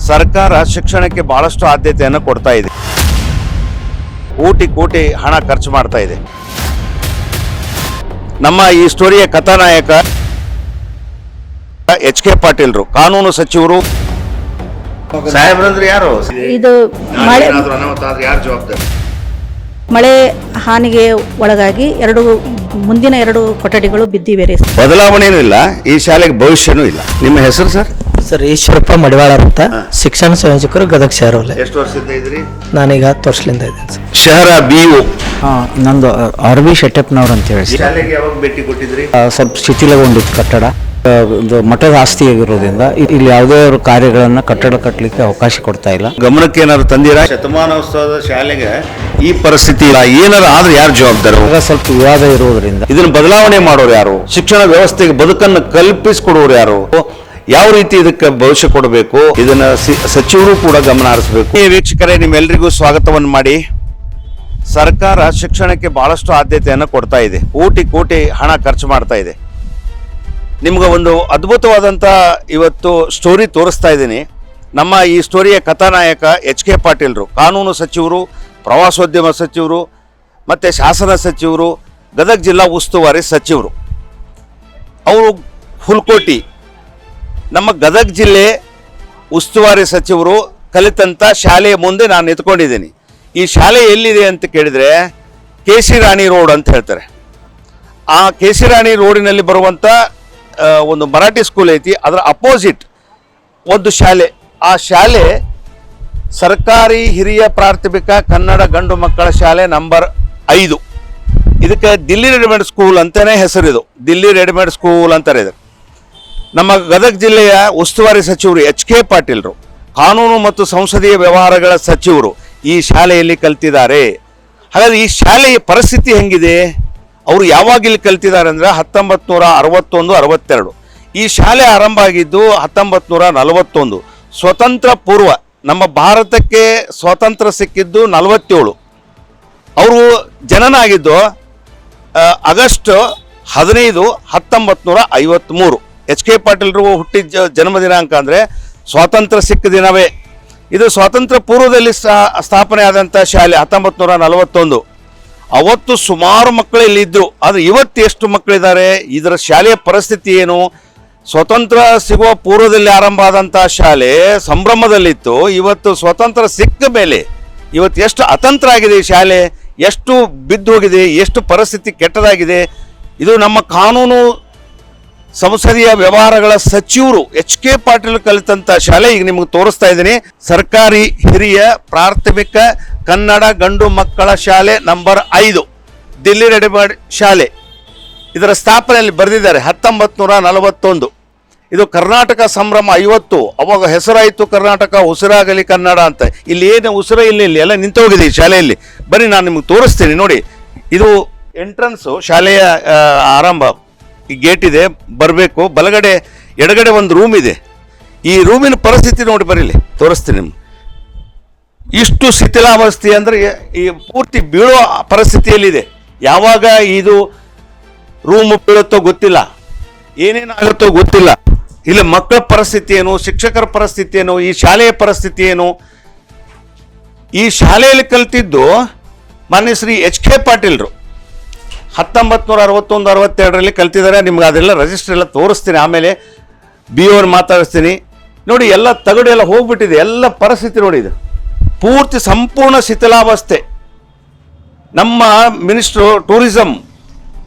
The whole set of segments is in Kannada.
ಸರ್ಕಾರ ಶಿಕ್ಷಣಕ್ಕೆ ಬಹಳಷ್ಟು ಆದ್ಯತೆಯನ್ನು ಕೊಡ್ತಾ ಇದೆ. ಕೋಟಿ ಹಣ ಖರ್ಚು ಮಾಡ್ತಾ ಇದೆ. ನಮ್ಮ ಈ ಸ್ಟೋರಿಯ ಕಥಾನಾಯಕ ಎಚ್ ಕೆ ಪಾಟೀಲ್ರು, ಕಾನೂನು ಸಚಿವರು. ಸಾಹೇಬ್ರಂದ್ರೆ ಯಾರು? ಇದು ಮಳೆ ಯಾರು ಜವಾಬ್ದಾರಿ? ಮಳೆ ಹಾನಿಗೆ ಒಳಗಾಗಿ ಮುಂದಿನ ಎರಡು ಕೊಠಡಿಗಳು ಬಿದ್ದಿವೆ ರೀ. ಬದಲಾವಣೆನೂ ಇಲ್ಲ, ಈ ಶಾಲೆಗೆ ಭವಿಷ್ಯನೂ ಇಲ್ಲ. ನಿಮ್ಮ ಹೆಸರು ಸರ್? ಸರ್ ಈಶ್ವರಪ್ಪ ಮಡಿವಾಳ ಅಂತ, ಶಿಕ್ಷಣ ಸಂಯೋಜಕರು ಗದಗ ಶಹರ. ಎಷ್ಟು ವರ್ಷದಿಂದ ಇದ್ರಿ? ನಾನೀಗ 10 ವರ್ಷದಿಂದ ಇದ್ದೇನೆ ಸರ್. ಶಹರ BO. ನಂದು RB ಶೆಟ್ಟಪ್ಪನವ್ರು ಅಂತ ಹೇಳಿ. ಶಾಲೆಗೆ ಯಾವಾಗ ಭೇಟಿ ಕೊಟ್ಟಿದ್ರಿ? ಸ್ವಲ್ಪ ಶಿಥಿಲಗೊಂಡಿತ್ತು ಕಟ್ಟಡ, ಮಠದ ಆಸ್ತಿ ಆಗಿರೋದ್ರಿಂದ ಇಲ್ಲಿ ಯಾವುದೇ ಕಾರ್ಯಗಳನ್ನ ಕಟ್ಟಡ ಕಟ್ಟಲಿಕ್ಕೆ ಅವಕಾಶ ಕೊಡ್ತಾ ಇಲ್ಲ. ಗಮನಕ್ಕೆ ಏನಾದ್ರು ತಂದಿರಾ? ಶತಮಾನೋತ್ಸವದ ಶಾಲೆಗೆ ಈ ಪರಿಸ್ಥಿತಿ ಇಲ್ಲ, ಏನಾದ್ರು ಆದ್ರೆ ಯಾರು ಜವಾಬ್ದಾರ? ಸ್ವಲ್ಪ ವಿವಾದ ಇರೋದ್ರಿಂದ ಇದನ್ನ ಬದಲಾವಣೆ ಮಾಡೋರು ಯಾರು? ಶಿಕ್ಷಣ ವ್ಯವಸ್ಥೆಗೆ ಬದುಕನ್ನು ಕಲ್ಪಿಸಿಕೊಡೋರು ಯಾರು? ಯಾವ ರೀತಿ ಇದಕ್ಕೆ ಭವಿಷ್ಯ ಕೊಡಬೇಕು, ಇದನ್ನ ಸಚಿವರು ಕೂಡ ಗಮನ ಹರಿಸಬೇಕು. ವೀಕ್ಷಕರೇ, ನಿಮ್ಮೆಲ್ಲರಿಗೂ ಸ್ವಾಗತವನ್ನು ಮಾಡಿ. ಸರ್ಕಾರ ಶಿಕ್ಷಣಕ್ಕೆ ಬಹಳಷ್ಟು ಆದ್ಯತೆಯನ್ನು ಕೊಡ್ತಾ ಇದೆ. ಕೋಟಿ ಹಣ ಖರ್ಚು ಮಾಡ್ತಾ ಇದೆ. ನಿಮ್ಗೆ ಒಂದು ಅದ್ಭುತವಾದಂಥ ಇವತ್ತು ಸ್ಟೋರಿ ತೋರಿಸ್ತಾ ಇದ್ದೀನಿ. ನಮ್ಮ ಈ ಸ್ಟೋರಿಯ ಕಥಾನಾಯಕ ಎಚ್ ಕೆ ಪಾಟೀಲ್ರು, ಕಾನೂನು ಸಚಿವರು, ಪ್ರವಾಸೋದ್ಯಮ ಸಚಿವರು ಮತ್ತು ಶಾಸನ ಸಚಿವರು, ಗದಗ ಜಿಲ್ಲಾ ಉಸ್ತುವಾರಿ ಸಚಿವರು. ಅವರು ಹುಲ್ಕೋಟಿ, ನಮ್ಮ ಗದಗ ಜಿಲ್ಲೆ ಉಸ್ತುವಾರಿ ಸಚಿವರು ಕಲಿತಂಥ ಶಾಲೆಯ ಮುಂದೆ ನಾನು ನಿಂತ್ಕೊಂಡಿದ್ದೀನಿ. ಈ ಶಾಲೆ ಎಲ್ಲಿದೆ ಅಂತ ಕೇಳಿದರೆ KC ರಾಣಿ ರೋಡ್ ಅಂತ ಹೇಳ್ತಾರೆ. ಆ KC ರಾಣಿ ರೋಡಿನಲ್ಲಿ ಬರುವಂಥ ಒಂದು ಮರಾಠಿ ಸ್ಕೂಲ್ ಐತಿ, ಅದರ ಅಪೋಸಿಟ್ ಒಂದು ಶಾಲೆ. ಆ ಶಾಲೆ ಸರ್ಕಾರಿ ಹಿರಿಯ ಪ್ರಾಥಮಿಕ ಕನ್ನಡ ಗಂಡು ಮಕ್ಕಳ ಶಾಲೆ ನಂಬರ್ 5. ಇದಕ್ಕೆ ದಿಲ್ಲಿ ರೆಡಿಮೇಡ್ ಸ್ಕೂಲ್ ಅಂತಲೇ ಹೆಸರಿದು. ದಿಲ್ಲಿ ರೆಡಿಮೇಡ್ ಸ್ಕೂಲ್ ಅಂತಾರೆ ಇದು. ನಮ್ಮ ಗದಗ ಜಿಲ್ಲೆಯ ಉಸ್ತುವಾರಿ ಸಚಿವರು ಎಚ್ ಕೆ ಪಾಟೀಲ್ರು, ಕಾನೂನು ಮತ್ತು ಸಂಸದೀಯ ವ್ಯವಹಾರಗಳ ಸಚಿವರು ಈ ಶಾಲೆಯಲ್ಲಿ ಕಲ್ತಿದ್ದಾರೆ. ಹಾಗಾದರೆ ಈ ಶಾಲೆಯ ಪರಿಸ್ಥಿತಿ ಹೆಂಗಿದೆ? ಅವರು ಯಾವಾಗ ಇಲ್ಲಿ ಕಲ್ತಿದ್ದಾರೆ ಅಂದರೆ 1961-62. ಈ ಶಾಲೆ ಆರಂಭ ಆಗಿದ್ದು 1941. ಸ್ವತಂತ್ರ ಪೂರ್ವ, ನಮ್ಮ ಭಾರತಕ್ಕೆ ಸ್ವಾತಂತ್ರ್ಯ ಸಿಕ್ಕಿದ್ದು 47. ಅವರು ಜನನ ಆಗಿದ್ದು ಆಗಸ್ಟ್ 15, 1953. ಎಚ್ ಕೆ ಪಾಟೀಲ್ರು ಹುಟ್ಟಿದ ಜನ್ಮ ದಿನಾಂಕ ಅಂದರೆ ಸ್ವಾತಂತ್ರ್ಯ ಸಿಕ್ಕ ದಿನವೇ. ಇದು ಸ್ವಾತಂತ್ರ್ಯ ಪೂರ್ವದಲ್ಲಿ ಸ್ಥಾಪನೆ ಆದಂಥ ಶಾಲೆ 1941. ಅವತ್ತು ಸುಮಾರು ಮಕ್ಕಳು ಇಲ್ಲಿದ್ದರು. ಆದರೆ ಇವತ್ತು ಎಷ್ಟು ಮಕ್ಕಳಿದ್ದಾರೆ? ಇದರ ಶಾಲೆಯ ಪರಿಸ್ಥಿತಿ ಏನು? ಸ್ವತಂತ್ರ ಸಿಗುವ ಪೂರ್ವದಲ್ಲಿ ಆರಂಭ ಆದಂಥ ಶಾಲೆ ಸಂಭ್ರಮದಲ್ಲಿತ್ತು. ಇವತ್ತು ಸ್ವತಂತ್ರ ಸಿಕ್ಕ ಮೇಲೆ ಇವತ್ತು ಎಷ್ಟು ಅತಂತ್ರ ಆಗಿದೆ ಈ ಶಾಲೆ, ಎಷ್ಟು ಬಿದ್ದು ಹೋಗಿದೆ, ಎಷ್ಟು ಪರಿಸ್ಥಿತಿ ಕೆಟ್ಟದಾಗಿದೆ. ಇದು ನಮ್ಮ ಕಾನೂನು ಸಂಸದೀಯ ವ್ಯವಹಾರಗಳ ಸಚಿವರು ಎಚ್ ಕೆ ಪಾಟೀಲ್ ಕಲಿತಂಥ ಶಾಲೆ ಈಗ ನಿಮಗೆ ತೋರಿಸ್ತಾ ಇದ್ದೀನಿ. ಸರ್ಕಾರಿ ಹಿರಿಯ ಪ್ರಾಥಮಿಕ ಕನ್ನಡ ಗಂಡು ಮಕ್ಕಳ ಶಾಲೆ ನಂಬರ್ 5, ದಿಲ್ಲಿ ರೆಡಿಮೇಡ್ ಶಾಲೆ. ಇದರ ಸ್ಥಾಪನೆಯಲ್ಲಿ ಬರೆದಿದ್ದಾರೆ 1941. ಇದು ಕರ್ನಾಟಕ ಸಂಭ್ರಮ 50. ಅವಾಗ ಹೆಸರಾಯಿತು ಕರ್ನಾಟಕ, ಉಸಿರಾಗಲಿ ಕನ್ನಡ ಅಂತ. ಇಲ್ಲಿ ಏನು ಉಸಿರ ಇಲ್ಲಿ ಎಲ್ಲ ನಿಂತೋಗಿದೆ ಈ ಶಾಲೆಯಲ್ಲಿ. ಬನ್ನಿ ನಾನು ನಿಮಗೆ ತೋರಿಸ್ತೀನಿ. ನೋಡಿ, ಇದು ಎಂಟ್ರನ್ಸು, ಶಾಲೆಯ ಆರಂಭ. ಈ ಗೇಟ್ ಇದೆ, ಬರಬೇಕು. ಬಲಗಡೆ ಎಡಗಡೆ ಒಂದು ರೂಮ್ ಇದೆ. ಈ ರೂಮಿನ ಪರಿಸ್ಥಿತಿ ನೋಡಿ, ಬರೀಲಿ ತೋರಿಸ್ತೀನಿ ನಿಮ್ಗೆ. ಇಷ್ಟು ಶಿಥಿಲಾವಸ್ಥೆ ಅಂದರೆ ಈ ಪೂರ್ತಿ ಬೀಳೋ ಪರಿಸ್ಥಿತಿಯಲ್ಲಿದೆ. ಯಾವಾಗ ಇದು ರೂಮ್ ಬೀಳುತ್ತೋ ಗೊತ್ತಿಲ್ಲ, ಏನೇನಾಗುತ್ತೋ ಗೊತ್ತಿಲ್ಲ. ಇಲ್ಲಿ ಮಕ್ಕಳ ಪರಿಸ್ಥಿತಿ ಏನು, ಶಿಕ್ಷಕರ ಪರಿಸ್ಥಿತಿ ಏನು, ಈ ಶಾಲೆಯ ಪರಿಸ್ಥಿತಿ ಏನು? ಈ ಶಾಲೆಯಲ್ಲಿ ಕಲಿತಿದ್ದು ಮಾನ್ಯ ಶ್ರೀ ಎಚ್ ಕೆ ಪಾಟೀಲ್ರು 1961-62 ಕಲ್ತಿದ್ದಾರೆ. ನಿಮ್ಗೆ ಅದೆಲ್ಲ ರಿಜಿಸ್ಟರ್ ಎಲ್ಲ ತೋರಿಸ್ತೀನಿ, ಆಮೇಲೆ BO ಮಾತಾಡಿಸ್ತೀನಿ. ನೋಡಿ, ಎಲ್ಲ ತಗಡು ಎಲ್ಲ ಹೋಗ್ಬಿಟ್ಟಿದೆ, ಎಲ್ಲ ಪರಿಸ್ಥಿತಿ ನೋಡಿ. ಇದು ಪೂರ್ತಿ ಸಂಪೂರ್ಣ ಶಿಥಿಲಾವಸ್ಥೆ. ನಮ್ಮ ಮಿನಿಸ್ಟ್ರು ಟೂರಿಸಂ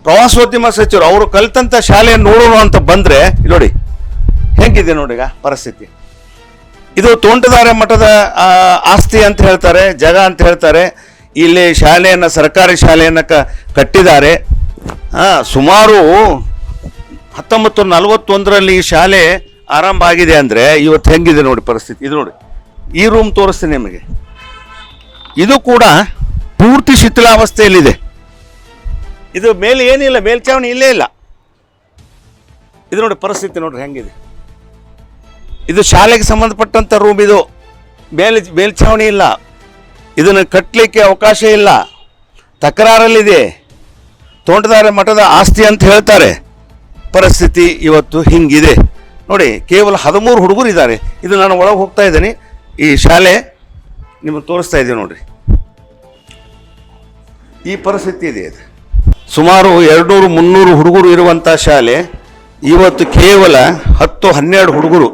ಪ್ರವಾಸೋದ್ಯಮ ಸಚಿವರು ಅವರು ಕಲಿತಂಥ ಶಾಲೆಯನ್ನು ನೋಡೋಣ ಅಂತ ಬಂದರೆ ನೋಡಿ ಹೆಂಗಿದೆ ನೋಡಿ ಈಗ ಪರಿಸ್ಥಿತಿ. ಇದು ತೋಂಟದಾರ್ಯ ಮಠದ ಆಸ್ತಿ ಅಂತ ಹೇಳ್ತಾರೆ, ಜಾಗ ಅಂತ ಹೇಳ್ತಾರೆ. ಇಲ್ಲಿ ಶಾಲೆಯನ್ನು, ಸರ್ಕಾರಿ ಶಾಲೆಯನ್ನು ಕಟ್ಟಿದ್ದಾರೆ. ಸುಮಾರು 1941ರಲ್ಲಿ ಈ ಶಾಲೆ ಆರಂಭ ಆಗಿದೆ ಅಂದರೆ ಇವತ್ತು ಹೆಂಗಿದೆ ನೋಡಿ ಪರಿಸ್ಥಿತಿ. ಇದು ನೋಡಿ, ಈ ರೂಮ್ ತೋರಿಸ್ತೀನಿ ನಿಮಗೆ. ಇದು ಕೂಡ ಪೂರ್ತಿ ಶಿಥಿಲಾವಸ್ಥೆಯಲ್ಲಿದೆ. ಇದು ಮೇಲೆ ಏನಿಲ್ಲ, ಮೇಲ್ಛಾವಣಿ ಇಲ್ಲೇ ಇಲ್ಲ. ಇದು ನೋಡಿ ಪರಿಸ್ಥಿತಿ ನೋಡ್ರಿ ಹೆಂಗಿದೆ. ಇದು ಶಾಲೆಗೆ ಸಂಬಂಧಪಟ್ಟಂಥ ರೂಮ್. ಇದು ಮೇಲ್ಛಾವಣಿ ಇಲ್ಲ, ಇದನ್ನು ಕಟ್ಟಲಿಕ್ಕೆ ಅವಕಾಶ ಇಲ್ಲ, ತಕರಾರಲ್ಲಿದೆ. ತೋಂಟದಾರ್ಯ ಮಠದ ಆಸ್ತಿ ಅಂತ ಹೇಳ್ತಾರೆ. ಪರಿಸ್ಥಿತಿ ಇವತ್ತು ಹಿಂಗಿದೆ ನೋಡಿ. ಕೇವಲ 13 ಹುಡುಗರು ಇದ್ದಾರೆ. ಇದು ನಾನು ಒಳಗೆ ಹೋಗ್ತಾ ಇದ್ದೀನಿ, ಈ ಶಾಲೆ ನಿಮಗೆ ತೋರಿಸ್ತಾ ಇದ್ದೀವಿ ನೋಡ್ರಿ. ಈ ಪರಿಸ್ಥಿತಿ ಇದೆ ಇದು. ಸುಮಾರು 200-300 ಹುಡುಗರು ಇರುವಂಥ ಶಾಲೆ ಇವತ್ತು ಕೇವಲ 10-12 ಹುಡುಗರು.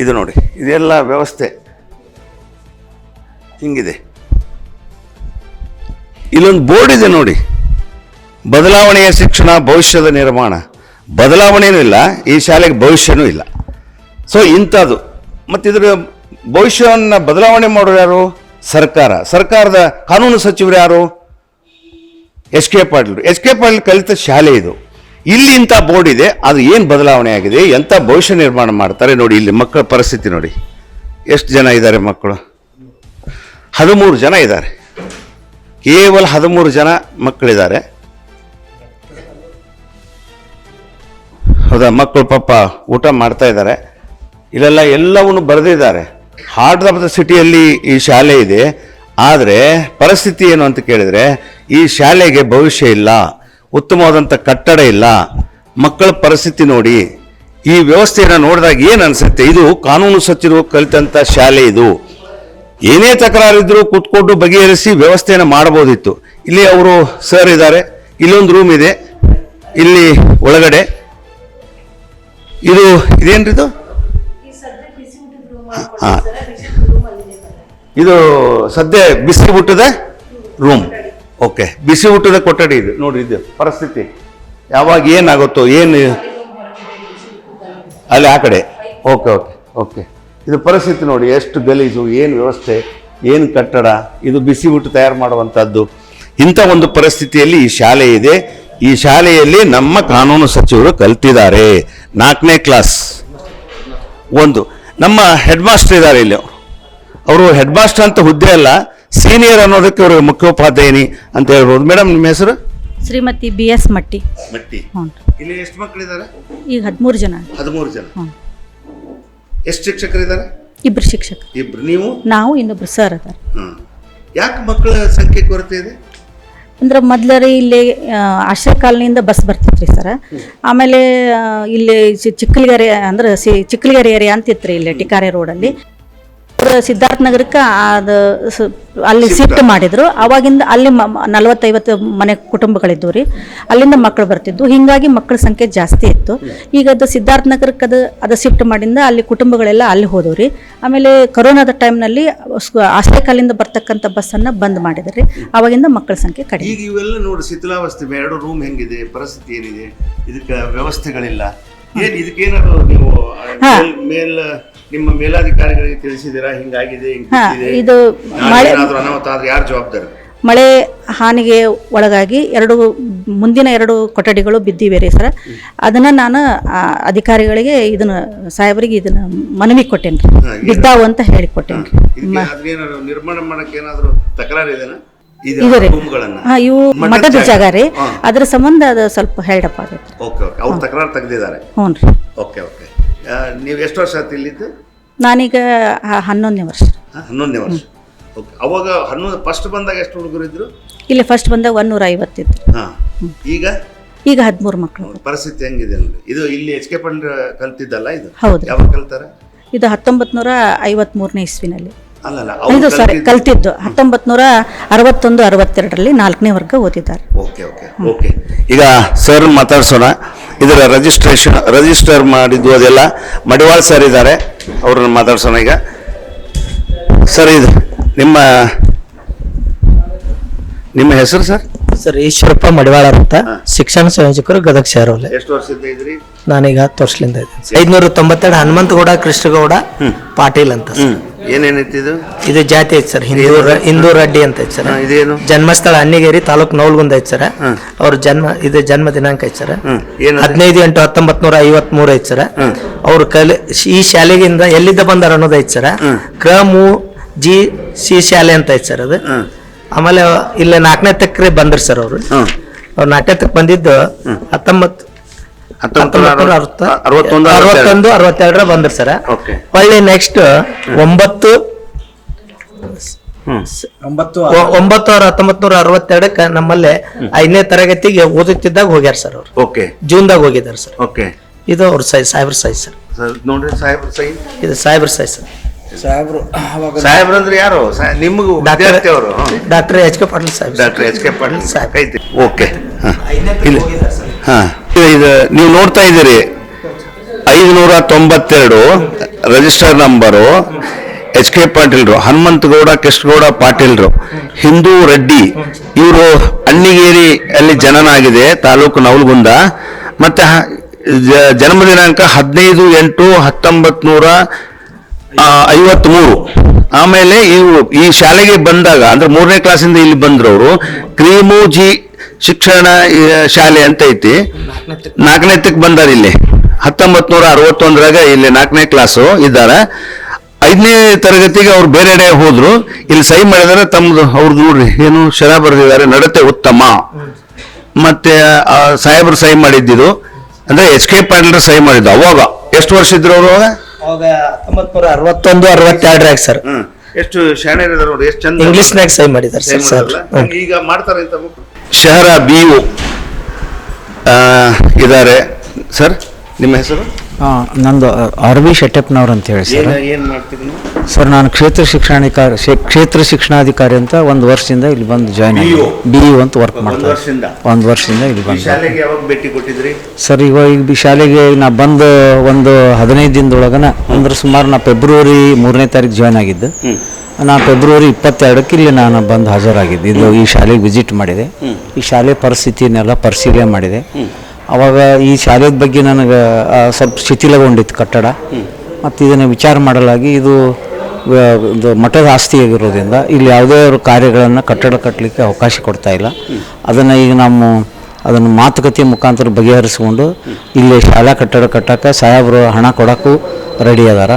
ಇದು ನೋಡಿ, ಇದೆಲ್ಲ ವ್ಯವಸ್ಥೆ ಹಿಂಗಿದೆ. ಇಲ್ಲೊಂದು ಬೋರ್ಡ್ ಇದೆ ನೋಡಿ, ಬದಲಾವಣೆಯ ಶಿಕ್ಷಣ ಭವಿಷ್ಯದ ನಿರ್ಮಾಣ. ಬದಲಾವಣೆಯೂ ಇಲ್ಲ, ಈ ಶಾಲೆಗೆ ಭವಿಷ್ಯನೂ ಇಲ್ಲ. ಸೊ ಇಂಥದ್ದು. ಮತ್ತು ಇದರ ಭವಿಷ್ಯವನ್ನು ಬದಲಾವಣೆ ಮಾಡೋರು ಯಾರು? ಸರ್ಕಾರದ ಕಾನೂನು ಸಚಿವರು ಯಾರು? ಎಚ್ ಕೆ ಪಾಟೀಲ್ ಕಲಿತ ಶಾಲೆ ಇದು. ಇಲ್ಲಿ ಇಂಥ ಬೋರ್ಡ್ ಇದೆ, ಅದು ಏನು ಬದಲಾವಣೆ ಆಗಿದೆ, ಎಂಥ ಭವಿಷ್ಯ ನಿರ್ಮಾಣ ಮಾಡ್ತಾರೆ ನೋಡಿ. ಇಲ್ಲಿ ಮಕ್ಕಳ ಪರಿಸ್ಥಿತಿ ನೋಡಿ, ಎಷ್ಟು ಜನ ಇದ್ದಾರೆ ಮಕ್ಕಳು? 13 ಜನ ಇದ್ದಾರೆ. ಕೇವಲ 13 ಜನ ಮಕ್ಕಳಿದ್ದಾರೆ. ಹೌದಾ? ಮಕ್ಕಳು ಪಾಪ ಊಟ ಮಾಡ್ತಾ ಇದ್ದಾರೆ. ಇಲ್ಲೆಲ್ಲ ಎಲ್ಲವನ್ನು ಬರೆದಿದ್ದಾರೆ. ಹಾರ್ಟ್ ಆಫ್ ದ ಸಿಟಿಯಲ್ಲಿ ಈ ಶಾಲೆ ಇದೆ. ಆದರೆ ಪರಿಸ್ಥಿತಿ ಏನು ಅಂತ ಕೇಳಿದರೆ, ಈ ಶಾಲೆಗೆ ಭವಿಷ್ಯ ಇಲ್ಲ, ಉತ್ತಮವಾದಂಥ ಕಟ್ಟಡ ಇಲ್ಲ. ಮಕ್ಕಳ ಪರಿಸ್ಥಿತಿ ನೋಡಿ. ಈ ವ್ಯವಸ್ಥೆಯನ್ನು ನೋಡಿದಾಗ ಏನು ಅನಿಸುತ್ತೆ? ಇದು ಕಾನೂನು ಸಚಿವರು ಕಲಿತಂಥ ಶಾಲೆ ಇದು. ಏನೇ ತಕರಾರಿದ್ರೂ ಕೂತ್ಕೊಂಡು ಬಗೆಹರಿಸಿ ವ್ಯವಸ್ಥೆಯನ್ನು ಮಾಡಬಹುದಿತ್ತು. ಇಲ್ಲಿ ಅವರು ಸರ್ ಇದ್ದಾರೆ. ಇಲ್ಲೊಂದು ರೂಮ್ ಇದೆ, ಇಲ್ಲಿ ಒಳಗಡೆ. ಇದೇನ್ರಿದು? ಹಾಂ, ಇದು ಸದ್ಯ ಬಿಸಿ ಊಟದ ರೂಮ್. ಓಕೆ, ಬಿಸಿ ಊಟದ ಕೊಠಡಿ ಇದು ನೋಡಿ. ಇದು ಪರಿಸ್ಥಿತಿ ಯಾವಾಗ ಏನಾಗುತ್ತೋ ಏನು ಅಲ್ಲಿ ಆ ಕಡೆ. ಓಕೆ ಓಕೆ ಓಕೆ ಇದು ಪರಿಸ್ಥಿತಿ ನೋಡಿ, ಎಷ್ಟು ಗಲೀಜು, ಏನು ವ್ಯವಸ್ಥೆ, ಏನು ಕಟ್ಟಡ. ಇದು ಬಿಸಿ ಊಟ ತಯಾರು ಮಾಡುವಂಥದ್ದು. ಇಂಥ ಒಂದು ಪರಿಸ್ಥಿತಿಯಲ್ಲಿ ಈ ಶಾಲೆ ಇದೆ. ಈ ಶಾಲೆಯಲ್ಲಿ ನಮ್ಮ ಕಾನೂನು ಸಚಿವರು ಕಲ್ತಿದ್ದಾರೆ. 4ನೇ ಕ್ಲಾಸ್. ನಮ್ಮ ಹೆಡ್ ಮಾಸ್ಟರ್ ಇದ್ದಾರೆ ಇಲ್ಲಿ. ಅವರು ಹೆಡ್ ಮಾಸ್ಟರ್ ಅಂತ ಹುದ್ದೆ ಅಲ್ಲ, ಸೀನಿಯರ್ ಅನ್ನೋದಕ್ಕೆ ಅವರು ಮುಖ್ಯೋಪಾಧ್ಯಾಯಿನಿ ಅಂತ ಹೇಳ್ಬೋದು. ಮೇಡಮ್, ನಿಮ್ಮ ಹೆಸರು? ಶ್ರೀಮತಿ BS ಮಟ್ಟಿ. ಹ್ಞೂ. ಇಲ್ಲಿ ಎಷ್ಟು ಮಕ್ಕಳಿದ್ದಾರೆ? ಈಗ 13 ಜನ. 13 ಜನ. ಹ್ಞೂ. ಎಷ್ಟು ಶಿಕ್ಷಕರಿದ್ದಾರೆ? 2 ಶಿಕ್ಷಕರು. ಇಬ್ರು. ನೀವು? ನಾವು ಇನ್ನೊಬ್ರು ಸರ್ ಅದಾರ. ಯಾಕೆ ಮಕ್ಕಳ ಸಂಖ್ಯೆ ಕೊರತೆ ಇದೆ? ಅಂದ್ರೆ ಮೊದ್ಲರಿ ಇಲ್ಲಿ ಆಶ್ರಯ ಕಾಲನಿಯಿಂದ ಬಸ್ ಬರ್ತಿತ್ರಿ ಸರ್. ಆಮೇಲೆ ಇಲ್ಲಿ ಚಿಕ್ಕಲಿಗೆರೆ ಅಂದ್ರೆ ಚಿಕ್ಕಲಿಗೆರೆ ಏರಿಯಾ ಅಂತ ಇತ್ತು ಇಲ್ಲಿ ಟಿಕಾರೆ ರೋಡಲ್ಲಿ. ಸಿದ್ಧಾರ್ಥ ನಗರಕ್ಕೆ ಅದು ಅಲ್ಲಿ ಶಿಫ್ಟ್ ಮಾಡಿದ್ರು. ಅವಾಗಿಂದ ಅಲ್ಲಿ 40-50 ಮನೆ ಕುಟುಂಬಗಳಿದ್ವು ರೀ. ಅಲ್ಲಿಂದ ಮಕ್ಕಳು ಬರ್ತಿದ್ವು. ಹೀಗಾಗಿ ಮಕ್ಕಳ ಸಂಖ್ಯೆ ಜಾಸ್ತಿ ಇತ್ತು. ಈಗ ಅದು ಸಿದ್ಧಾರ್ಥ ನಗರಕ್ಕೆ ಅದು ಶಿಫ್ಟ್ ಮಾಡಿಂದ ಅಲ್ಲಿ ಕುಟುಂಬಗಳೆಲ್ಲ ಅಲ್ಲಿ ಹೋದವು ರೀ. ಆಮೇಲೆ ಕೊರೋನಾದ ಟೈಮ್ನಲ್ಲಿ ಆಶ್ರಯ ಕಾಲಿಂದ ಬರ್ತಕ್ಕಂಥ ಬಸ್ಸನ್ನು ಬಂದ್ ಮಾಡಿದ್ರಿ. ಅವಾಗಿಂದ ಮಕ್ಕಳ ಸಂಖ್ಯೆ ಕಡಿಮೆ. ಈಗ ಇವೆಲ್ಲ ನೋಡಿ, ಶಿಥಿಲಾವಸ್ಥೆ. 2 ರೂಮ್ ಹೆಂಗಿದೆ, ಪರಿಸ್ಥಿತಿ ಏನಿದೆ, ಇದಕ್ಕೆ ವ್ಯವಸ್ಥೆಗಳಿಲ್ಲ. ಏನು ಇದಕ್ಕೇನಾದ್ರು ನೀವು ನಿಮ್ಮ ಮೇಲಾಧಿಕಾರಿಗಳಿಗೆ ತಿಳಿಸಿದ್ದೀರಾ? ಹಿಂಗಾಗಿದೆ, ಇದು ಅನಾಹುತ ಆದ್ರೆ ಯಾರು ಜವಾಬ್ದಾರಿ? ಮಳೆ ಹಾನಿಗೆ ಒಳಗಾಗಿ ಮುಂದಿನ 2 ಕೊಠಡಿಗಳು ಬಿದ್ದಿವೆ ರೀ ಸರ್. ಅದನ್ನ ನಾನು ಅಧಿಕಾರಿಗಳಿಗೆ ಸಾಹೇಬರಿಗೆ ಮನವಿ ಕೊಟ್ಟೇನ್ರಿ. ಬಿದ್ದಾವು ಅಂತ ಹೇಳಿಕೊಟ್ಟೇನ್ರಿ. ನಿರ್ಮಾಣ ಮಾಡಕ್ಕೆ ಏನಾದ್ರು ತಕರಾರು ಇದೆನಾ? ಇವು ಮಠದ ಜಾಗ ರೀ, ಅದ್ರ ಸಂಬಂಧ ಅದು ಸ್ವಲ್ಪ ಹೆಲ್ಡಪ್ ಆಗೈತೆ. ಓಕೆ ಓಕೆ, ಅವ್ರು ತಕರಾರು ತೆಗೆದಿದ್ದಾರೆ. ಹ್ಞೂ ರೀ. Okay okay. ನೀವು ಎಷ್ಟು ವರ್ಷ ಆಯ್ತು ಇಲ್ಲಿದ್ದು? ನಾನೀಗ 11ನೇ ವರ್ಷ. 11ನೇ ವರ್ಷ. ಓಕೆ. ಅವಾಗ ಫಸ್ಟ್ ಬಂದಾಗ ಎಷ್ಟು ಹುಡುಗರು ಇದ್ರು? ಇಲ್ಲಿ ಫಸ್ಟ್ ಬಂದಾಗ 150 ಇದ್ರು. ಈಗ 13 ಮಕ್ಕಳು. ಪರಿಸ್ಥಿತಿ ಹೆಂಗಿದೆ ನೋಡಿ. ಇದು ಇಲ್ಲಿ ಎಚ್ ಕೆ ಪಾಟೀಲ್ ಕಲ್ತಿದ್ದಲ್ಲ ಇದು? ಹೌದು. ಯಾವಾಗ ಕಲ್ತಾರೆ? ಇದು 1953ನೇ ಇಸ್ವಿನಲ್ಲಿ. ಇದು ಸಾರಿ ಕಲ್ತಿದ್ದು 1961-62ರಲ್ಲಿ 4ನೇ ವರ್ಗ ಓದಿದ್ದಾರೆ. Okay okay okay. ಈಗ ಸರ್ ಮಾತಾಡ್ಸೋಣ. ಇದರ ರಿಜಿಸ್ಟರ್ ಮಾಡಿದ್ದು ಅದೆಲ್ಲ ಮಡಿವಾಳ್ ಸರ್ ಇದ್ದಾರೆ, ಅವ್ರನ್ನ ಮಾತಾಡ್ಸೋಣ ಈಗ. ಸರ್, ಇದು ನಿಮ್ಮ ಹೆಸರು ಸರ್? ಸರ್ ಈಶ್ವರಪ್ಪ ಮಡಿವಾಳರ್ ಅಂತ, ಶಿಕ್ಷಣ ಸಂಯೋಜಕರು, ಗದಗ ಶಹರವಲ್ಲ. ಎಷ್ಟು ವರ್ಷದಿಂದ ಇದ್ರಿ? ನಾನೀಗ 10 ವರ್ಷದಿಂದ ಇದ್ದೀನಿ. 592 ಹನುಮಂತಗೌಡ ಕೃಷ್ಣಗೌಡ ಪಾಟೀಲ್ ಅಂತ. ಏನೇನೈತಿ ಇದು? ಇದು ಜಾತಿ ಐತಿ ಸರ್, ಹಿಂದೂ ರೆಡ್ಡಿ ಅಂತ ಐತಿ ಸರ್. ಇದೇನು? ಜನ್ಮಸ್ಥಳ ಅನ್ನಿಗೇರಿ, ತಾಲೂಕು ನವಲ್ಗುಂದ ಐತಿ ಸರ್. ಅವ್ರ ಜನ್ಮ ದಿನಾಂಕ ಐತಿ ಸರ್. 15/8/1953 ಐತಿ ಸರ್. ಅವ್ರು ಈ ಶಾಲೆಗಿಂದ ಎಲ್ಲಿದ್ದ ಬಂದಾರ ಅನ್ನೋದು ಐತಿ ಸರ್. CMUG ಶಾಲೆ ಅಂತ ಐತಿ ಸರ್ ಅದು. ಆಮೇಲೆ ಇಲ್ಲ 4ನೇ ತಕ್ರೆ ಬಂದ್ರಿ ಸರ್ ಅವ್ರು. 4ನೇ ತಕ್ ಬಂದಿದ್ದು 1961-62 ಬಂದ್ರಿ ಸರ್. ಒಳ್ಳೆ ನೆಕ್ಸ್ಟ್ 1962 ನಮ್ಮಲ್ಲಿ 5ನೇ ತರಗತಿಗೆ ಓದುತ್ತಿದ್ದಾಗ ಹೋಗ್ಯಾರ ಸರ್ ಅವ್ರು. ಓಕೆ. ಜೂನ್ದಾಗ ಹೋಗಿದ್ದಾರೆ ಸರ್. ಓಕೆ. ಇದು ಅವ್ರ ಸಾಹೇಬ್ರ ಸೈ ಸರ್. ನೋಡ್ರಿ ಸಾಹೇಬ್ರ ಸೈ. ಇದು ಸಾಹೇಬ್ರ ಸೈ ಸರ್. ಸಾಹೇಬ್ರು ಸಾಹೇಬ್ರು ಅಂದ್ರೆ ಯಾರು ನಿಮ್ಗೆ ವಿದ್ಯಾರ್ಥಿ ಅವರು doctor H K Patil Saheb doctor H K Patil Saheb. ಐತಿ. ಓಕೆ ಹಾ ಇದು ನೀವು ನೋಡ್ತಾ ಇದ್ದೀರಿ 592 ರಿಜಿಸ್ಟರ್ ನಂಬರು ಎಚ್ ಕೆ ಪಾಟೀಲ್ರು, ಹನುಮಂತಗೌಡ ಕೆಷ್ಟಗೌಡ ಪಾಟೀಲ್ರು, ಹಿಂದೂ ರೆಡ್ಡಿ, ಇವರು ಅಣ್ಣಿಗೇರಿ ಅಲ್ಲಿ ಜನನಾಗಿದೆ, ತಾಲೂಕು ನವಲಗುಂದ. ಮತ್ತೆ ಜನ್ಮ ದಿನಾಂಕ 15/8/1953. ಆಮೇಲೆ ಇವರು ಈ ಶಾಲೆಗೆ ಬಂದಾಗ ಅಂದ್ರೆ 3ನೇ ಕ್ಲಾಸಿಂದ ಇಲ್ಲಿ ಬಂದ್ರು ಅವರು. ಕ್ರೀಮೂಜಿ ಶಿಕ್ಷಣ ಶಾಲೆ ಅಂತ ಐತಿ, 4ನೇತಕ್ಕೆ ಬಂದಾರ ಇಲ್ಲಿ. 1961 ಇಲ್ಲಿ 4ನೇ ಕ್ಲಾಸು ಇದ್ದಾರೆ. 5ನೇ ತರಗತಿಗೆ ಅವ್ರು ಬೇರೆಡೆ ಹೋದ್ರು. ಇಲ್ಲಿ ಸಹಿ ಮಾಡಿದಾರೆ ತಮ್ದು ಅವ್ರದ್ದು ನೋಡ್ರಿ ಏನು ಶರ ಬರೆದಿದ್ದಾರೆ, ನಡತೆ ಉತ್ತಮ. ಮತ್ತೆ ಸಾಹೇಬ್ರು ಸಹಿ ಮಾಡಿದ್ದು ಅಂದ್ರೆ ಎಚ್ ಕೆ ಪಾಟೀಲ್ ಸಹಿ ಮಾಡಿದ್ದು. ಅವಾಗ ಎಷ್ಟು ವರ್ಷ ಇದ್ರು ಅವರು? ಅವಾಗ 1961-62 ಸರ್. ಎಷ್ಟು ಶಾಣೆ ಇದ್ದಾರೆ, ಎಷ್ಟು ಚಂದ ಇಂಗ್ಲಿಷ್ನಾಗ ಸಹಿ ಮಾಡಿದ್ದಾರೆ ಸಹಿ ಸರ್. ಮಾಡಿದ್ರಲ್ಲ? ಈಗ ಮಾಡ್ತಾರೆ ಅಂತ ಶಹರ BO ಇದ್ದಾರೆ. ಸರ್ ನಿಮ್ಮ ಹೆಸರು? ನಂದು RB ಶೆಟ್ಟಪ್ಪನವ್ರು ಅಂತ ಹೇಳಿ ಸರ್. ಏನ್ ಮಾಡ್ತೀರಿ ನೀವು? ಸರ್ ನಾನು ಕ್ಷೇತ್ರ ಶಿಕ್ಷಣಾಧಿಕಾರಿ ಅಂತ 1 ವರ್ಷದಿಂದ ಇಲ್ಲಿ ಬಂದು ಜಾಯ್ನ್ ಆಗಿ BU ಅಂತ ವರ್ಕ್ ಮಾಡ್ತಾರೆ. 1 ವರ್ಷದಿಂದ ಇಲ್ಲಿ ಬಂದು. ಶಾಲೆಗೆ ಯಾವಾಗ ಭೇಟಿ ಕೊಟ್ಟಿದ್ರಿ ಸರ್? ಈಗ ಈ ಶಾಲೆಗೆ ನಾ ಬಂದು ಒಂದು 15 ದಿನದೊಳಗನ ಅಂದ್ರೆ ಸುಮಾರು ನಾ ಫೆಬ್ರವರಿ 3ನೇ ತಾರೀಕು ಜಾಯ್ನ್ ಆಗಿದ್ದು. ನಾ ಫೆಬ್ರವರಿ 22ಕ್ಕೆ ಇಲ್ಲಿ ನಾನು ಬಂದು ಹಾಜರಾಗಿದ್ದೆ. ಇದು ಈ ಶಾಲೆಗೆ ವಿಸಿಟ್ ಮಾಡಿದೆ, ಈ ಶಾಲೆ ಪರಿಸ್ಥಿತಿನೆಲ್ಲ ಪರಿಶೀಲನೆ ಮಾಡಿದೆ. ಅವಾಗ ಈ ಶಾಲೆ ಬಗ್ಗೆ ನನಗೆ ಸ್ವಲ್ಪ ಶಿಥಿಲಗೊಂಡಿತ್ತು ಕಟ್ಟಡ. ಮತ್ತು ಇದನ್ನು ವಿಚಾರ ಮಾಡಲಾಗಿ ಇದು ಮಠದ ಆಸ್ತಿ ಆಗಿರೋದ್ರಿಂದ ಇಲ್ಲಿ ಯಾವುದೇ ಕಾರ್ಯಗಳನ್ನು ಕಟ್ಟಡ ಕಟ್ಟಲಿಕ್ಕೆ ಅವಕಾಶ ಕೊಡ್ತಾ ಇಲ್ಲ. ಅದನ್ನು ಈಗ ಅದನ್ನು ಮಾತುಕತೆ ಮುಖಾಂತರ ಬಗೆಹರಿಸಿಕೊಂಡು ಇಲ್ಲಿ ಶಾಲಾ ಕಟ್ಟಡ ಕಟ್ಟಕ್ಕೆ ಸಾಹೇಬರು ಹಣ ಕೊಡೋಕ್ಕೂ ರೆಡಿ ಅದಾರ.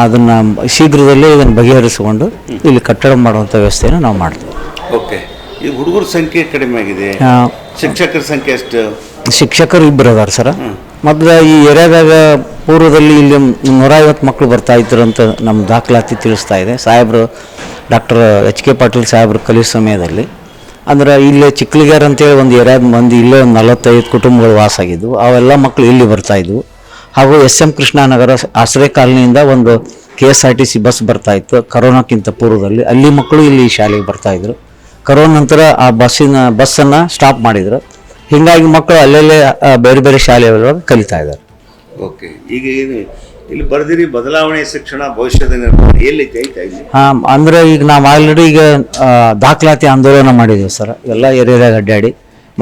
ಅದನ್ನು ಶೀಘ್ರದಲ್ಲೇ ಇದನ್ನು ಬಗೆಹರಿಸಿಕೊಂಡು ಇಲ್ಲಿ ಕಟ್ಟಡ ಮಾಡುವಂಥ ವ್ಯವಸ್ಥೆಯನ್ನು ನಾವು ಮಾಡ್ತೀವಿ. ಓಕೆ. ಈ ಹುಡುಗರ ಸಂಖ್ಯೆ ಕಡಿಮೆ ಆಗಿದೆ, ಶಿಕ್ಷಕರ ಸಂಖ್ಯೆ ಎಷ್ಟು? ಶಿಕ್ಷಕರು 2 ಅದಾರ ಸರ್. ಮೊದಲು ಈ ಏರಿಯಾದಾಗ ಪೂರ್ವದಲ್ಲಿ ಇಲ್ಲಿ 150 ಮಕ್ಕಳು ಬರ್ತಾ ಇದ್ರು ಅಂತ ನಮ್ಮ ದಾಖಲಾತಿ ತಿಳಿಸ್ತಾ ಇದೆ. ಸಾಹೇಬರು ಡಾಕ್ಟರ್ ಎಚ್ ಕೆ ಪಾಟೀಲ್ ಸಾಹೇಬರು ಕಲಿಯೋ ಸಮಯದಲ್ಲಿ ಅಂದ್ರೆ ಇಲ್ಲೇ ಚಿಕ್ಕಲಿಗಾರ ಅಂತೇಳಿ ಒಂದು ಏರಿಯಾದ ಮಂದಿ ಇಲ್ಲೇ ಒಂದು 45 ಕುಟುಂಬಗಳು ವಾಸ ಆಗಿದ್ವು. ಅವೆಲ್ಲ ಮಕ್ಕಳು ಇಲ್ಲಿ ಬರ್ತಾ ಇದ್ವು. ಹಾಗೂ SM ಕೃಷ್ಣನಗರ ಆಶ್ರಯ ಕಾಲನಿಯಿಂದ ಒಂದು KSRTC ಬಸ್ ಬರ್ತಾ ಇತ್ತು ಕರೋನಾಕ್ಕಿಂತ ಪೂರ್ವದಲ್ಲಿ. ಅಲ್ಲಿ ಮಕ್ಕಳು ಇಲ್ಲಿ ಶಾಲೆಗೆ ಬರ್ತಾ ಇದ್ರು. ಕರೋನಾ ನಂತರ ಆ ಬಸ್ಸನ್ನು ಸ್ಟಾಪ್ ಮಾಡಿದ್ರು. ಹೀಗಾಗಿ ಮಕ್ಕಳು ಅಲ್ಲೆಲ್ಲೇ ಬೇರೆ ಬೇರೆ ಶಾಲೆಯೊಳಗೆ ಕಲಿತಾ ಇದ್ದಾರೆ. ಓಕೆ. ಈಗ ಏನು ಇಲ್ಲಿ ಬರ್ದಿರಿ ಬದಲಾವಣೆ ಶಿಕ್ಷಣ ಭವಿಷ್ಯದ ನಿರ್ಮಾಣ ಎಲ್ಲೈತೆ ಐತಾ ಇಲ್ಲಿ? ಅಂದ್ರೆ ಈಗ ನಾವು ಆಲ್ರೆಡಿ ಈಗ ದಾಖಲಾತಿ ಆಂದೋಲನ ಮಾಡಿದ್ದೀವಿ ಸರ್. ಎಲ್ಲ ಏರಿಯಾದಾಗ ಅಡ್ಡಾಡಿ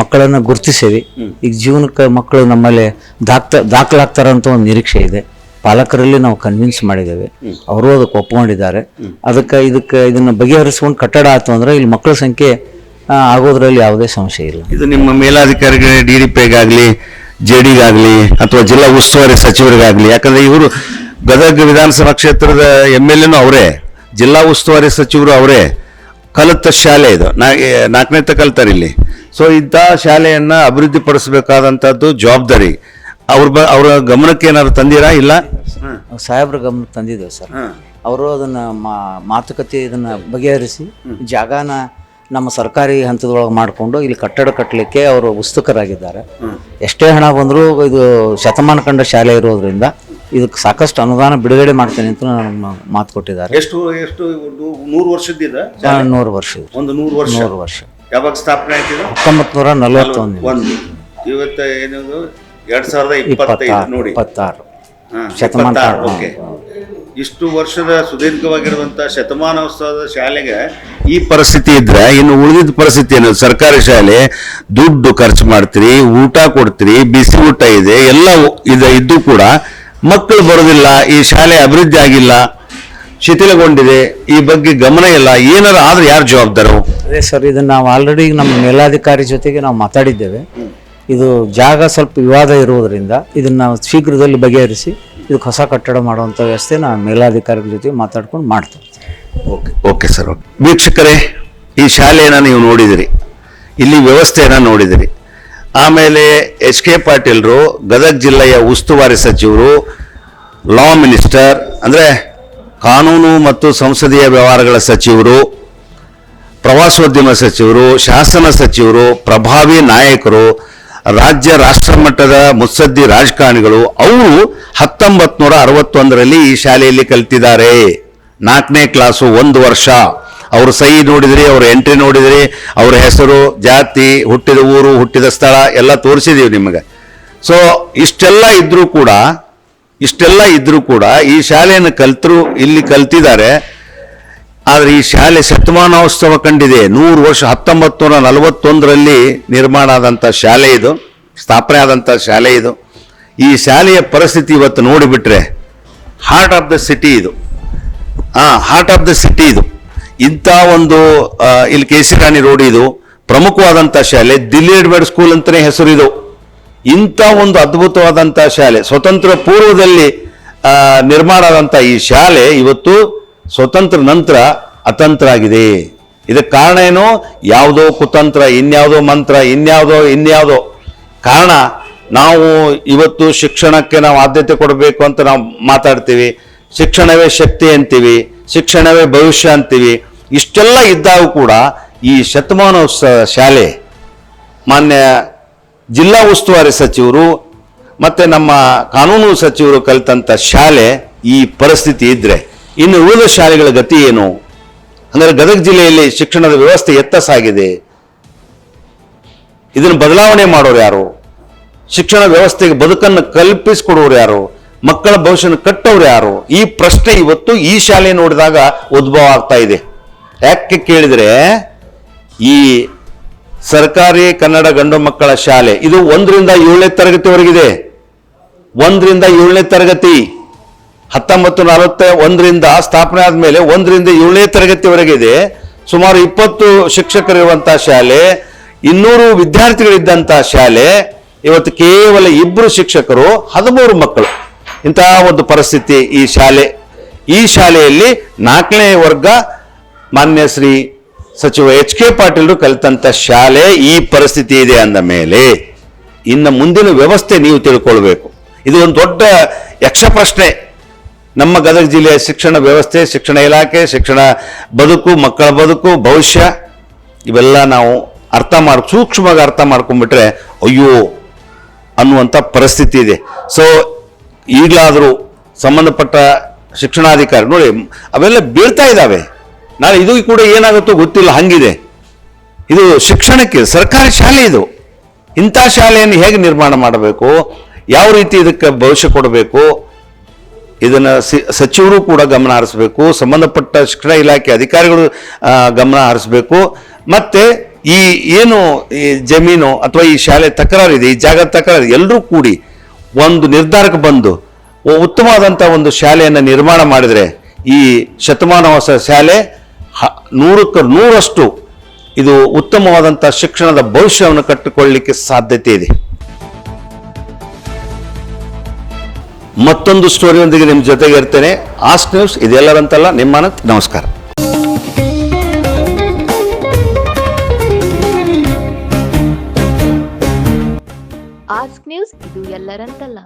ಮಕ್ಕಳನ್ನು ಗುರುತಿಸೇವಿ. ಈಗ ಜೀವನಕ್ಕೆ ಮಕ್ಕಳು ನಮ್ಮಲ್ಲಿ ದಾಖಲಾಗ್ತಾರಂತ ಒಂದು ನಿರೀಕ್ಷೆ ಇದೆ. ಪಾಲಕರಲ್ಲಿ ನಾವು ಕನ್ವಿನ್ಸ್ ಮಾಡಿದ್ದೇವೆ, ಅವರು ಅದಕ್ಕೆ ಒಪ್ಕೊಂಡಿದ್ದಾರೆ. ಇದನ್ನು ಬಗೆಹರಿಸ್ಕೊಂಡು ಕಟ್ಟಡ ಆಯ್ತು ಅಂದ್ರೆ ಇಲ್ಲಿ ಮಕ್ಕಳ ಸಂಖ್ಯೆ ಆಗೋದ್ರಲ್ಲಿ ಯಾವುದೇ ಸಮಸ್ಯೆ ಇಲ್ಲ. ಇದು ನಿಮ್ಮ ಮೇಲಾಧಿಕಾರಿಗಳಿಗೆ DDPಗಾಗಲಿ JDಗಾಗಲಿ ಅಥವಾ ಜಿಲ್ಲಾ ಉಸ್ತುವಾರಿ ಸಚಿವರಿಗಾಗಲಿ, ಯಾಕಂದ್ರೆ ಇವರು ಗದಗ ವಿಧಾನಸಭಾ ಕ್ಷೇತ್ರದ MLAನೂ ಅವರೇ, ಜಿಲ್ಲಾ ಉಸ್ತುವಾರಿ ಸಚಿವರು ಅವರೇ. ಕಲಿತ ಶಾಲೆ ಇದು, 4ನೇ ಕಲ್ತಾರೆ ಇಲ್ಲಿ. ಸೊ ಇಂಥ ಶಾಲೆಯನ್ನ ಅಭಿವೃದ್ಧಿ ಪಡಿಸಬೇಕಾದಂಥದ್ದು ಜವಾಬ್ದಾರಿ ಅವ್ರ ಗಮನಕ್ಕೆ ಏನಾದ್ರು ತಂದಿರಾ? ಇಲ್ಲ, ಸಾಹೇಬ್ರ ಗಮನಕ್ಕೆ ತಂದಿದ್ದೇವೆ ಸರ್. ಅವರು ಅದನ್ನ ಮಾತುಕತೆ ಇದನ್ನ ಬಗೆಹರಿಸಿ ಜಾಗನ ನಮ್ಮ ಸರ್ಕಾರಿ ಹಂತದೊಳಗೆ ಮಾಡಿಕೊಂಡು ಇಲ್ಲಿ ಕಟ್ಟಡ ಕಟ್ಟಲಿಕ್ಕೆ ಅವರು ಉತ್ಸುಕರಾಗಿದ್ದಾರೆ. ಎಷ್ಟೇ ಹಣ ಬಂದರೂ ಇದು ಶತಮಾನ ಕಂಡ ಶಾಲೆ ಇರೋದ್ರಿಂದ ಇದಕ್ಕೆ ಸಾಕಷ್ಟು ಅನುದಾನ ಬಿಡುಗಡೆ ಮಾಡ್ತೇನೆ ಅಂತ ನಾನು ಮಾತು ಕೊಟ್ಟಿದ್ದಾರೆ. ಎಷ್ಟು 100 ವರ್ಷದ್ದಿದೆ? 100 ವರ್ಷ. ಒಂದು 100 ವರ್ಷ. ಯಾವಾಗ ಸ್ಥಾಪನೆ ಆಯ್ತಿದೆ? 1941. ಇವತ್ತು ಏನಿದು 2025 ನೋಡಿ, 26 ಶತಮಾನ. ಓಕೆ. ಇಷ್ಟು ವರ್ಷದ ಸುದೀರ್ಘವಾಗಿರುವಂತ ಶತಮಾನೋತ್ಸವದ ಶಾಲೆಗೆ ಈ ಪರಿಸ್ಥಿತಿ ಇದ್ರೆ ಇನ್ನು ಉಳಿದಿದ್ದ ಪರಿಸ್ಥಿತಿ ಏನು? ಸರ್ಕಾರಿ ಶಾಲೆ, ದುಡ್ಡು ಖರ್ಚು ಮಾಡ್ತೀರಿ, ಊಟ ಕೊಡ್ತೀರಿ, ಬಿಸಿ ಊಟ ಇದೆ, ಎಲ್ಲ ಇದ್ದು ಕೂಡ ಮಕ್ಕಳು ಬರೋದಿಲ್ಲ. ಈ ಶಾಲೆ ಅಭಿವೃದ್ಧಿ ಆಗಿಲ್ಲ, ಶಿಥಿಲಗೊಂಡಿದೆ, ಈ ಬಗ್ಗೆ ಗಮನ ಇಲ್ಲ. ಏನಾರು ಆದ್ರೆ ಯಾರು ಜವಾಬ್ದಾರು? ಅದೇ ಸರ್, ಇದನ್ನ ನಾವು ಆಲ್ರೆಡಿ ನಮ್ಮ ಮೇಲಾಧಿಕಾರಿ ಜೊತೆಗೆ ನಾವು ಮಾತಾಡಿದ್ದೇವೆ. ಇದು ಜಾಗ ಸ್ವಲ್ಪ ವಿವಾದ ಇರುವುದರಿಂದ ಇದನ್ನ ನಾವು ಶೀಘ್ರದಲ್ಲಿ ಬಗೆಹರಿಸಿ ಇದಕ್ಕೆ ಹೊಸ ಕಟ್ಟಡ ಮಾಡುವಂಥ ವ್ಯವಸ್ಥೆ ನಾವು ಮೇಲಾಧಿಕಾರಿಗಳ ಜೊತೆ ಮಾತಾಡ್ಕೊಂಡು ಮಾಡ್ತೀವಿ. Okay sir. ವೀಕ್ಷಕರೇ, ಈ ಶಾಲೆಯನ್ನು ನೀವು ನೋಡಿದಿರಿ, ಇಲ್ಲಿ ವ್ಯವಸ್ಥೆಯನ್ನು ನೋಡಿದಿರಿ. ಆಮೇಲೆ ಎಚ್ ಕೆ ಪಾಟೀಲ್ರು ಗದಗ ಜಿಲ್ಲೆಯ ಉಸ್ತುವಾರಿ ಸಚಿವರು, ಲಾ ಮಿನಿಸ್ಟರ್ ಅಂದರೆ ಕಾನೂನು ಮತ್ತು ಸಂಸದೀಯ ವ್ಯವಹಾರಗಳ ಸಚಿವರು, ಪ್ರವಾಸೋದ್ಯಮ ಸಚಿವರು, ಶಾಸನ ಸಚಿವರು, ಪ್ರಭಾವಿ ನಾಯಕರು, ರಾಜ್ಯ ರಾಷ್ಟ್ರ ಮಟ್ಟದ ಮುತ್ಸದ್ದಿ ರಾಜಕಾರಣಿಗಳು ಅವರು 1961ರಲ್ಲಿ ಈ ಶಾಲೆಯಲ್ಲಿ ಕಲಿತಿದ್ದಾರೆ. 4ನೇ ಕ್ಲಾಸು 1 ವರ್ಷ. ಅವ್ರ ಸಹಿ ನೋಡಿದ್ರಿ, ಅವ್ರ ಎಂಟ್ರಿ ನೋಡಿದ್ರಿ, ಅವ್ರ ಹೆಸರು, ಜಾತಿ, ಹುಟ್ಟಿದ ಊರು, ಹುಟ್ಟಿದ ಸ್ಥಳ ಎಲ್ಲ ತೋರಿಸಿದೀವಿ ನಿಮಗೆ. ಸೊ ಇಷ್ಟೆಲ್ಲ ಇದ್ರೂ ಕೂಡ ಈ ಶಾಲೆಯನ್ನು ಇಲ್ಲಿ ಕಲ್ತಿದ್ದಾರೆ. ಆದರೆ ಈ ಶಾಲೆ ಶತಮಾನೋತ್ಸವ ಕಂಡಿದೆ. 100 ವರ್ಷ, 1941ರಲ್ಲಿ ನಿರ್ಮಾಣ ಆದಂಥ ಶಾಲೆ ಇದು, ಸ್ಥಾಪನೆ ಆದಂಥ ಶಾಲೆ ಇದು. ಈ ಶಾಲೆಯ ಪರಿಸ್ಥಿತಿ ಇವತ್ತು ನೋಡಿಬಿಟ್ರೆ ಹಾರ್ಟ್ ಆಫ್ ದ ಸಿಟಿ ಇದು. ಹಾರ್ಟ್ ಆಫ್ ದ ಸಿಟಿ ಇದು. ಇಂಥ ಒಂದು ಇಲ್ಲಿ ಕೆ ಸಿ ರಾಣಿ ರೋಡ್ ಇದು ಪ್ರಮುಖವಾದಂಥ ಶಾಲೆ. ದಿಲ್ಲಿ ಎಡ್ವರ್ಡ್ ಸ್ಕೂಲ್ ಅಂತಲೇ ಹೆಸರು ಇದು. ಇಂಥ ಒಂದು ಅದ್ಭುತವಾದಂಥ ಶಾಲೆ, ಸ್ವತಂತ್ರ ಪೂರ್ವದಲ್ಲಿ ನಿರ್ಮಾಣ ಆದಂಥ ಈ ಶಾಲೆ ಇವತ್ತು ಸ್ವತಂತ್ರ ನಂತರ ಅತಂತ್ರ ಆಗಿದೆ. ಇದಕ್ಕೆ ಕಾರಣ ಏನು? ಯಾವುದೋ ಕುತಂತ್ರ, ಇನ್ಯಾವುದೋ ಮಂತ್ರ, ಇನ್ಯಾವುದೋ ಕಾರಣ. ನಾವು ಇವತ್ತು ಶಿಕ್ಷಣಕ್ಕೆ ನಾವು ಆದ್ಯತೆ ಕೊಡಬೇಕು ಅಂತ ನಾವು ಮಾತಾಡ್ತೀವಿ. ಶಿಕ್ಷಣವೇ ಶಕ್ತಿ ಅಂತೀವಿ, ಶಿಕ್ಷಣವೇ ಭವಿಷ್ಯ ಅಂತೀವಿ. ಇಷ್ಟೆಲ್ಲ ಇದ್ದಾಗ ಕೂಡ ಈ ಶತಮಾನೋತ್ಸವ ಶಾಲೆ ಮಾನ್ಯ ಜಿಲ್ಲಾ ಉಸ್ತುವಾರಿ ಸಚಿವರು ಮತ್ತು ನಮ್ಮ ಕಾನೂನು ಸಚಿವರು ಕಲಿತಂಥ ಶಾಲೆ ಈ ಪರಿಸ್ಥಿತಿ ಇದ್ದರೆ ಇನ್ನು ಉಳಿದ ಶಾಲೆಗಳ ಗತಿ ಏನು? ಅಂದರೆ ಗದಗ ಜಿಲ್ಲೆಯಲ್ಲಿ ಶಿಕ್ಷಣದ ವ್ಯವಸ್ಥೆ ಎತ್ತ ಸಾಗಿದೆ. ಇದನ್ನು ಬದಲಾವಣೆ ಮಾಡೋರು ಯಾರು? ಶಿಕ್ಷಣ ವ್ಯವಸ್ಥೆಗೆ ಬದುಕನ್ನು ಕಲ್ಪಿಸಿಕೊಡೋರು ಯಾರು? ಮಕ್ಕಳ ಭವಿಷ್ಯನ ಕಟ್ಟೋರು ಯಾರು? ಈ ಪ್ರಶ್ನೆ ಇವತ್ತು ಈ ಶಾಲೆ ನೋಡಿದಾಗ ಉದ್ಭವ ಆಗ್ತಾ ಇದೆ. ಯಾಕೆ ಕೇಳಿದರೆ, ಈ ಸರ್ಕಾರಿ ಕನ್ನಡ ಗಂಡು ಮಕ್ಕಳ ಶಾಲೆ ಇದು 1ರಿಂದ 7ನೇ ತರಗತಿವರೆಗಿದೆ. 1ರಿಂದ 7ನೇ ತರಗತಿ 1941ರಿಂದ ಸ್ಥಾಪನೆ ಆದಮೇಲೆ 1ರಿಂದ 7ನೇ ತರಗತಿವರೆಗಿದೆ. ಸುಮಾರು 20 ಶಿಕ್ಷಕರಿರುವಂಥ ಶಾಲೆ, 200 ವಿದ್ಯಾರ್ಥಿಗಳಿದ್ದಂಥ ಶಾಲೆ. ಇವತ್ತು ಕೇವಲ 2 ಶಿಕ್ಷಕರು, 13 ಮಕ್ಕಳು. ಇಂತಹ ಒಂದು ಪರಿಸ್ಥಿತಿ ಈ ಶಾಲೆಯಲ್ಲಿ 4ನೇ ವರ್ಗ ಮಾನ್ಯ ಶ್ರೀ ಸಚಿವ HK ಪಾಟೀಲರು ಕಲಿತಂಥ ಶಾಲೆ ಈ ಪರಿಸ್ಥಿತಿ ಇದೆ ಅಂದ ಮೇಲೆ ಇನ್ನು ಮುಂದಿನ ವ್ಯವಸ್ಥೆ ನೀವು ತಿಳ್ಕೊಳ್ಬೇಕು. ಇದು ಒಂದು ದೊಡ್ಡ ಯಕ್ಷ ಪ್ರಶ್ನೆ. ನಮ್ಮ ಗದಗ ಜಿಲ್ಲೆಯ ಶಿಕ್ಷಣ ವ್ಯವಸ್ಥೆ, ಶಿಕ್ಷಣ ಇಲಾಖೆ, ಶಿಕ್ಷಣ ಬದುಕು, ಮಕ್ಕಳ ಬದುಕು, ಭವಿಷ್ಯ ಇವೆಲ್ಲ ನಾವು ಸೂಕ್ಷ್ಮವಾಗಿ ಅರ್ಥ ಮಾಡ್ಕೊಂಡ್ಬಿಟ್ರೆ ಅಯ್ಯೋ ಅನ್ನುವಂಥ ಪರಿಸ್ಥಿತಿ ಇದೆ. ಸೊ ಈಗಲಾದರೂ ಸಂಬಂಧಪಟ್ಟ ಶಿಕ್ಷಣಾಧಿಕಾರಿ ನೋಡಿ ಅವೆಲ್ಲ ಬೀಳ್ತಾ ಇದ್ದಾವೆ. ನಾಳೆ ಇದು ಕೂಡ ಏನಾಗುತ್ತೋ ಗೊತ್ತಿಲ್ಲ, ಹಂಗಿದೆ. ಇದು ಶಿಕ್ಷಣಕ್ಕೆ ಸರ್ಕಾರಿ ಶಾಲೆ ಇದು. ಇಂಥ ಶಾಲೆಯನ್ನು ಹೇಗೆ ನಿರ್ಮಾಣ ಮಾಡಬೇಕು, ಯಾವ ರೀತಿ ಇದಕ್ಕೆ ಭವಿಷ್ಯ ಕೊಡಬೇಕು, ಇದನ್ನು ಸಚಿವರು ಕೂಡ ಗಮನ ಹರಿಸಬೇಕು, ಸಂಬಂಧಪಟ್ಟ ಶಿಕ್ಷಣ ಇಲಾಖೆ ಅಧಿಕಾರಿಗಳು ಗಮನ ಹರಿಸಬೇಕು. ಮತ್ತು ಈ ಏನು ಈ ಜಮೀನು ಅಥವಾ ಈ ಶಾಲೆ ತಕರಾರಿದೆ, ಈ ಜಾಗ ತಕರಾರಿದೆ, ಎಲ್ಲರೂ ಕೂಡಿ ಒಂದು ನಿರ್ಧಾರಕ್ಕೆ ಬಂದು ಉತ್ತಮವಾದಂಥ ಒಂದು ಶಾಲೆಯನ್ನು ನಿರ್ಮಾಣ ಮಾಡಿದರೆ ಈ ಶತಮಾನೋತ್ಸವ ಶಾಲೆ 100ಕ್ಕೆ 100ರಷ್ಟು ಇದು ಉತ್ತಮವಾದಂಥ ಶಿಕ್ಷಣದ ಭವಿಷ್ಯವನ್ನು ಕಟ್ಟಿಕೊಳ್ಳಲಿಕ್ಕೆ ಸಾಧ್ಯತೆ ಇದೆ. ಮತ್ತೊಂದು ಸ್ಟೋರಿಯೊಂದಿಗೆ ನಿಮ್ಮ ಜೊತೆಗೆ ಇರ್ತೇನೆ. ಆಸ್ಕ್ ನ್ಯೂಸ್ ಇದೆಲ್ಲರಂತಲ್ಲ, ನಿಮ್ಮ ಅನಂತ್. ನಮಸ್ಕಾರ. ಆಸ್ಕ್ ನ್ಯೂಸ್ ಇದು ಎಲ್ಲರಂತಲ್ಲ.